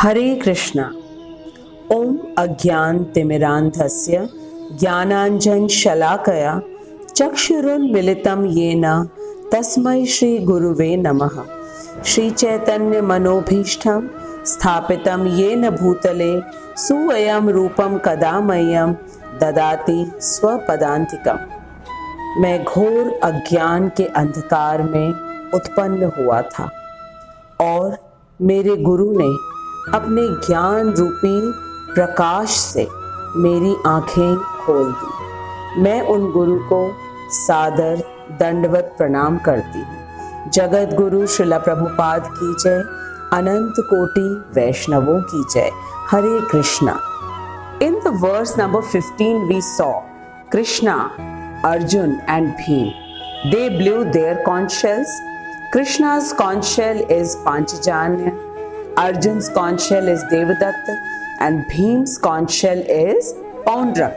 Hare Krishna. Om Agyan Timiranthasya Jnananjan Shalakaya Chakshurun Militam Yena Tasmai Shri Guruve Namaha. Shri Chaitanya Manobhishtham Sthapitam Yena Bhutale Suvayam Rupam Kadamayam Dadati Swapadantikam. मैं घोर अज्ञान के अंधकार में उत्पन्न हुआ था और मेरे गुरु ने अपने ज्ञान रूपी प्रकाश से मेरी आंखें खोल दी। मैं उन गुरु को सादर दंडवत प्रणाम करती हूँ। जगत गुरु श्रील प्रभुपाद की जय, अनंत कोटि वैष्णवों की जय। हरे Krishna. In the verse number 15 we saw Krishna, Arjun and Bhim. They blew their conch shells. Krishna's conch shell is Panchajanya, Arjun's conch shell is Devadatta, and Bhim's conch shell is Paundrak.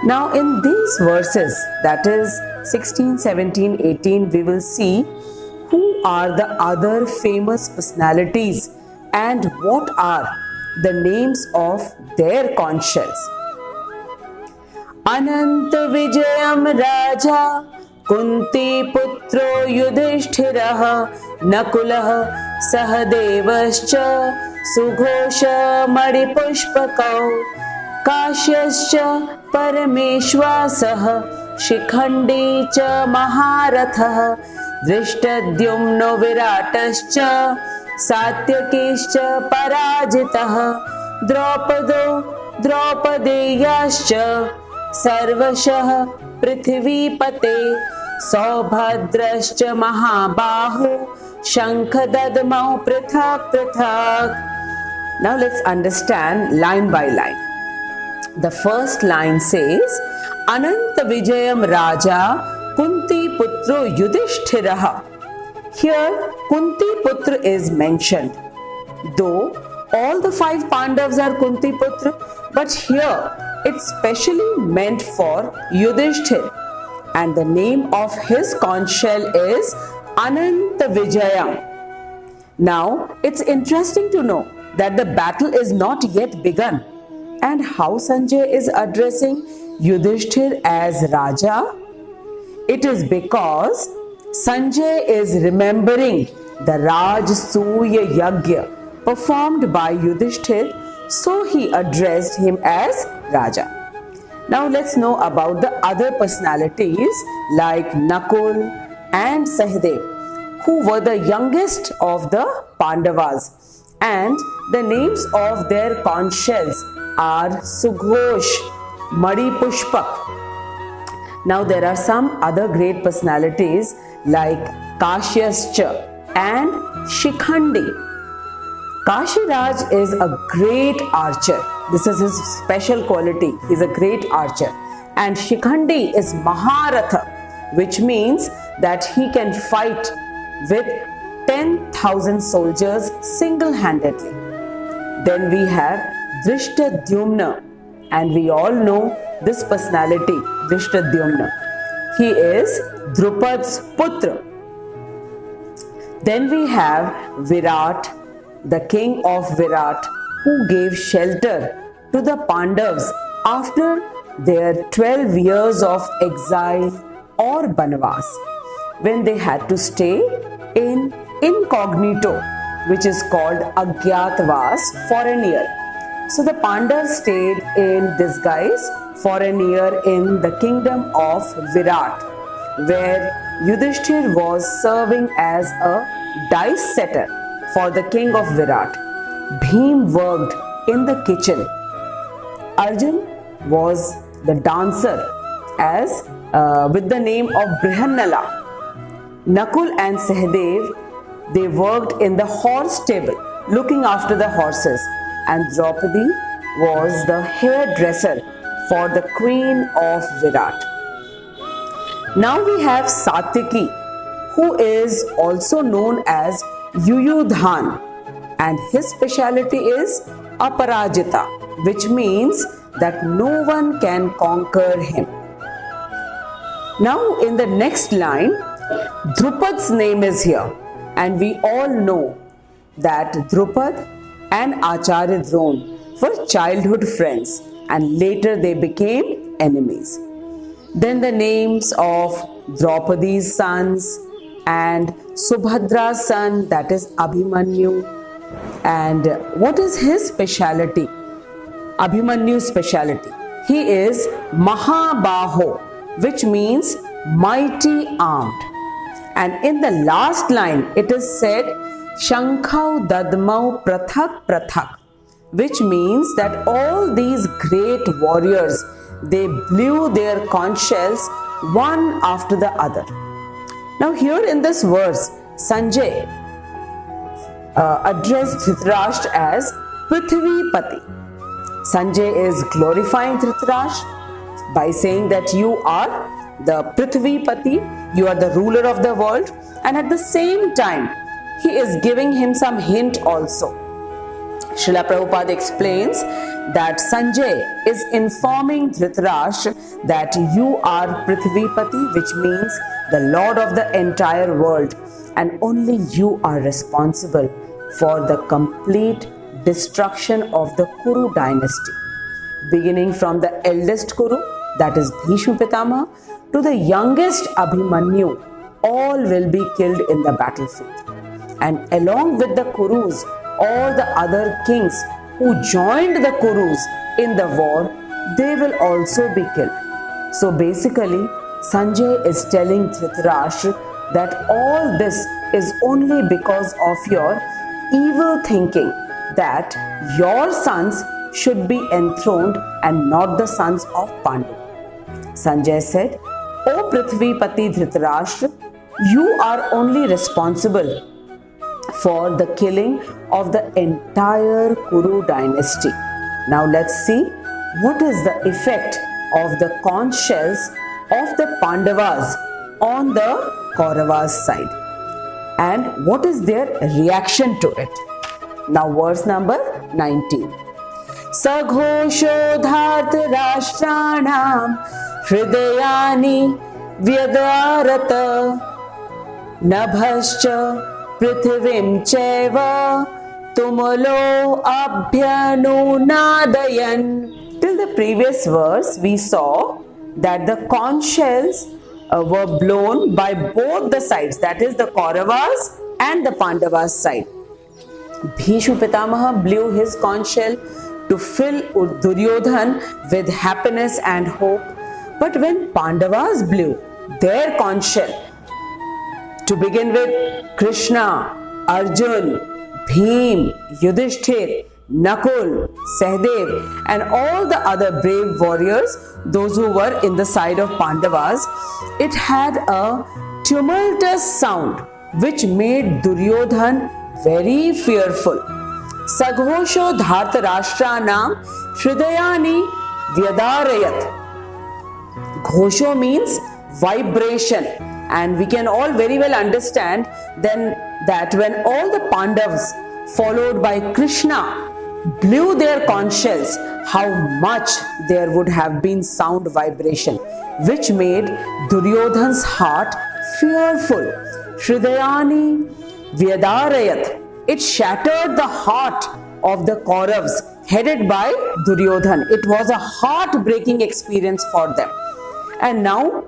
Now in these verses, that is 16, 17, 18, we will see who are the other famous personalities and what are the names of their conch shells. अनंत विजयम राजा कुंती पुत्रो युधिष्ठिरः नकुलः सहदेवश्च सुघोष मणिपुष्पकौ काश्यश्च परमेश्वासः शिखण्डी च महारथः दृष्टद्युम्नो विराटश्च सात्यकीश्च पराजितः द्रौपदेयाश्च सर्वशः पृथ्वीपते सौभद्रश्च महाबाहो शंखदद्मौ पृथक् पृथक्. Now let's understand line by line. The first line says Ananta Vijayam Raja Kunti Putro Yudhishthiraha. Here Kunti Putra is mentioned. Though all the 5 Pandavas are Kunti Putra, but here it's specially meant for Yudhishthir, and the name of his conch shell is Ananta Vijayam. Now it's interesting to know that the battle is not yet begun, and how Sanjay is addressing Yudhishthir as Raja. It is because Sanjay is remembering the Rajasuya Yagya performed by Yudhishthir, so he addressed him as Raja. Now let's know about the other personalities like Nakul and Sahadev, who were the youngest of the Pandavas, and the names of their conch shells are Sughosh, Madipushpak. Now there are some other great personalities like Kashyascha and Shikhandi. Kashiraj is a great archer. This is his special quality. He is a great archer. And Shikhandi is Maharatha, which means that he can fight with 10,000 soldiers single-handedly. Then we have Drishtadyumna, and we all know this personality, Drishtadyumna. He is Drupad's putra. Then we have Virat, the king of Virat, who gave shelter to the Pandavas after their 12 years of exile or banvas, when they had to stay in incognito, which is called Agyatavas, for a year. So the Pandavas stayed in disguise for a year in the kingdom of Virat, where Yudhishthir was serving as a dice setter for the king of Virat. Bhim worked in the kitchen. Arjun was the dancer as with the name of Brihannala. Nakul and Sahadev, they worked in the horse stable, looking after the horses, and Draupadi was the hairdresser for the queen of Virat. Now we have Satyaki, who is also known as Yuyudhan, and his speciality is Aparajita, which means that no one can conquer him. Now in the next line, Drupad's name is here, and we all know that Drupad and Acharya Drona were childhood friends, and later they became enemies. Then the names of Draupadi's sons and Subhadra's son, that is Abhimanyu. And what is his speciality? Abhimanyu's speciality. He is Mahabaho, which means mighty armed. And in the last line, it is said, Shankhau Dadmau Prathak Prathak, which means that all these great warriors, they blew their conch shells one after the other. Now here in this verse, Sanjay addressed Dhritarashtra as Prithvipati. Sanjay is glorifying Dhritarashtra by saying that you are the Prithvipati, you are the ruler of the world, and at the same time, he is giving him some hint also. Srila Prabhupada explains that Sanjay is informing Dhritarashtra that you are Prithvipati, which means the Lord of the entire world, and only you are responsible for the complete destruction of the Kuru dynasty, beginning from the eldest Kuru, that is Bhishma Pitamaha, to the youngest Abhimanyu. All will be killed in the battlefield. And along with the Kurus, all the other kings who joined the Kurus in the war, they will also be killed. So basically, Sanjay is telling Dhritarashtra that all this is only because of your evil thinking that your sons should be enthroned and not the sons of Pandu. Sanjay said, O Prithvipati Dhritarashtra, you are only responsible for the killing of the entire Kuru dynasty. Now let's see what is the effect of the conch shells of the Pandavas on the Kauravas side and what is their reaction to it. Now verse number 19. Saghosho dhartarashtanam hridayani vyadarata nabhascha prithvim cheva tumulo abhyanunadayan. Till the previous verse, we saw that the conch shells were blown by both the sides, that is the Kauravas and the Pandavas side. Bhishma Pitamaha blew his conch shell to fill Duryodhan with happiness and hope. But when Pandavas blew their conch shell, to begin with Krishna, Arjun, Bhim, Yudhishthir, Nakul, Sahdev and all the other brave warriors, those who were in the side of Pandavas, it had a tumultuous sound which made Duryodhan very fearful. Saghosho dhartarashtanam hridayani vyadarayat. Ghosho means vibration, and we can all very well understand then that when all the Pandavas followed by Krishna blew their conch shells, how much there would have been sound vibration, which made Duryodhan's heart fearful. Hridayani vyadarayat. It shattered the heart of the Kauravas headed by Duryodhan. It was a heartbreaking experience for them. And now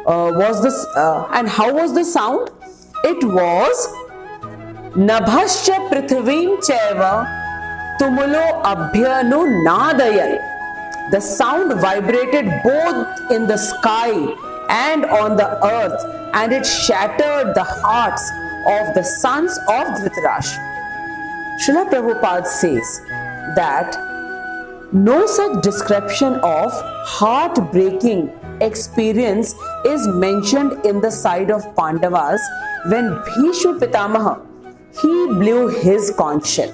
and how was the sound? It was Nabhascha prithvim cheva tumulo abhyanu nadayan. The sound vibrated both in the sky and on the earth, and it shattered the hearts of the sons of Dhritarashtra. Srila Prabhupada says that no such description of heartbreaking experience is mentioned in the side of Pandavas when Bhishma Pitamaha, he blew his conch shell.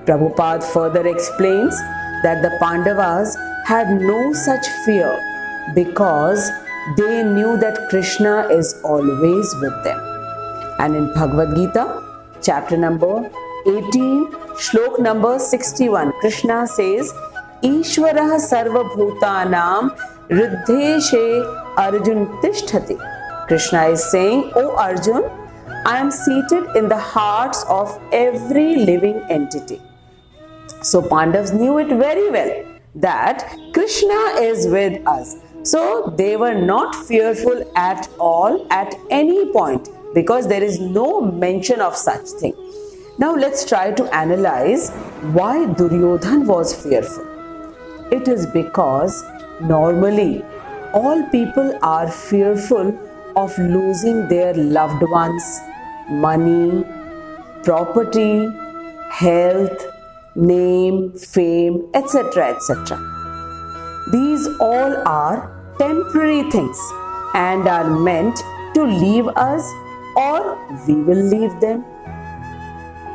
Prabhupada further explains that the Pandavas had no such fear because they knew that Krishna is always with them. And in Bhagwat Gita, chapter number 18, shlok number 61, Krishna says, Ishwarah sarva bhutanam riddheshe Arjun tishthati. Krishna is saying, O Arjun, I am seated in the hearts of every living entity. So Pandavas knew it very well that Krishna is with us. So they were not fearful at all at any point, because there is no mention of such thing. Now let's try to analyze why Duryodhan was fearful. It is because normally all people are fearful of losing their loved ones, money, property, health, name, fame, etc. etc. These all are temporary things and are meant to leave us, or we will leave them.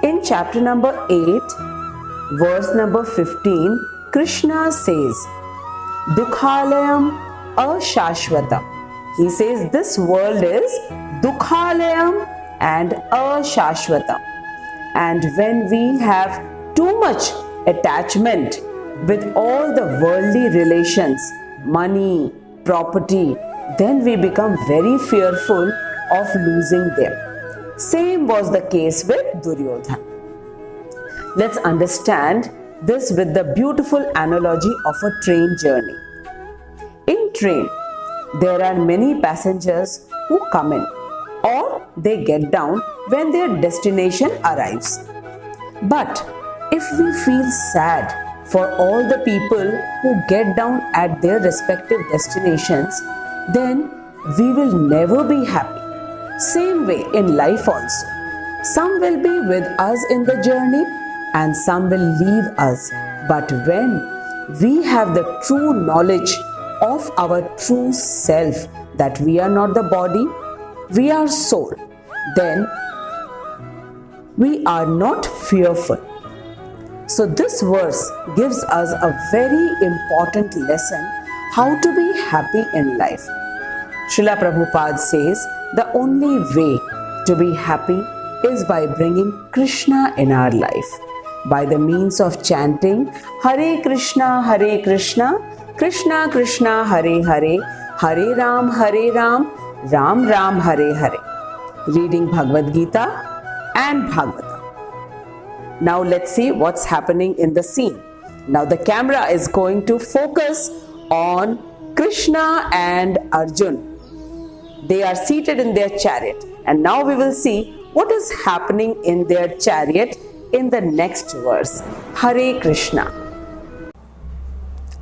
In chapter number 8, verse number 15, Krishna says, Dukhalayam ashashvatam. He says this world is Dukhalayam and ashashvatam. And when we have too much attachment with all the worldly relations, money, property, then we become very fearful of losing them. Same was the case with Duryodhan. Let's understand this with the beautiful analogy of a train journey. In train, there are many passengers who come in or they get down when their destination arrives. But if we feel sad for all the people who get down at their respective destinations, then we will never be happy. Same way in life also. Some will be with us in the journey and some will leave us. But when we have the true knowledge of our true self, that we are not the body, we are soul, then we are not fearful. So this verse gives us a very important lesson how to be happy in life. Srila Prabhupada says the only way to be happy is by bringing Krishna in our life, by the means of chanting Hare Krishna, Krishna Krishna, Hare Hare, Hare Ram, Ram Ram, Hare Hare, reading Bhagwat Gita and Bhagavatam. Now let's see what's happening in the scene. Now the camera is going to focus on Krishna and Arjun. They are seated in their chariot, and now we will see what is happening in their chariot in the next verse. Hare Krishna.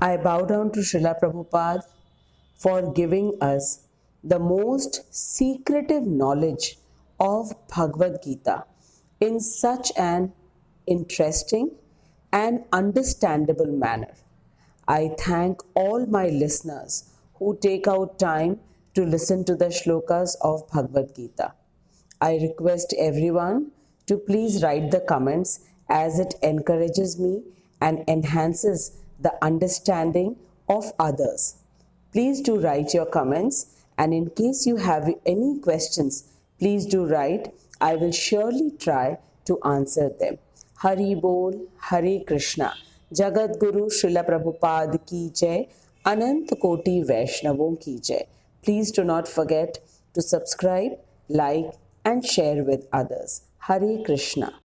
I bow down to Srila Prabhupada for giving us the most secretive knowledge of Bhagwat Gita in such an interesting and understandable manner. I thank all my listeners who take out time to listen to the shlokas of Bhagwat Gita. I request everyone to please write the comments, as it encourages me and enhances the understanding of others. Please do write your comments, and in case you have any questions, please do write. I will surely try to answer them. Hari Bol, Hare Krishna. Jagat Guru Srila Prabhupada ki jai. Anant Koti Vaishnavon ki jai. Please do not forget to subscribe, like and share with others. Hare Krishna.